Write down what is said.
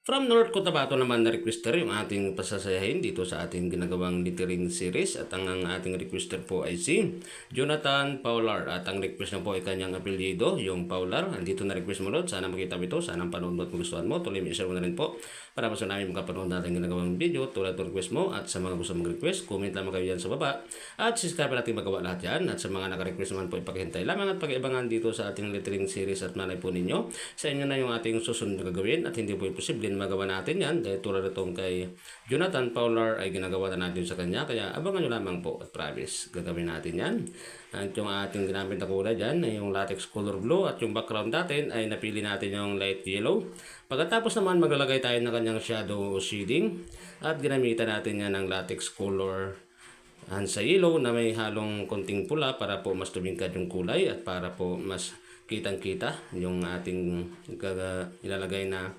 From North Cotabato naman na requester yung ating pasasayahin dito sa ating ginagawang littering series at ang ating requester po ay si Jonathan Paular at ang request na po ay kanyang apelyido, yung Paular. Andito na request mo, Lord. Sana makita mo ito. Sana panood mo at magustuhan mo. Tuloy mo i-share mo na rin po para mas namin makapanood natin ginagawang video tulad ng request mo. At sa mga gusto mag-request, comment lamang kayo yan sa baba. At subscribe natin magawa lahat yan. At sa mga naka-request naman po, ipakihintay lamang at pag-ibangan dito sa ating littering series at malay po ninyo. Sa inyo na yung ating susunod na gagawin at hindi po imposible na magawa natin yan dahil tulad itong kay Jonathan Paular ay ginagawa na natin sa kanya. Kaya abangan nyo lamang po at promise gagawin natin yan. At yung ating ginamit na kulay dyan ay yung latex color blue at yung background natin ay napili natin yung light yellow. Pagkatapos naman maglalagay tayo ng kanyang shadow shading at ginamitan natin yan ng latex color sa yellow na may halong konting pula para po mas tumingkad yung kulay at para po mas kitang kita yung ating ilalagay na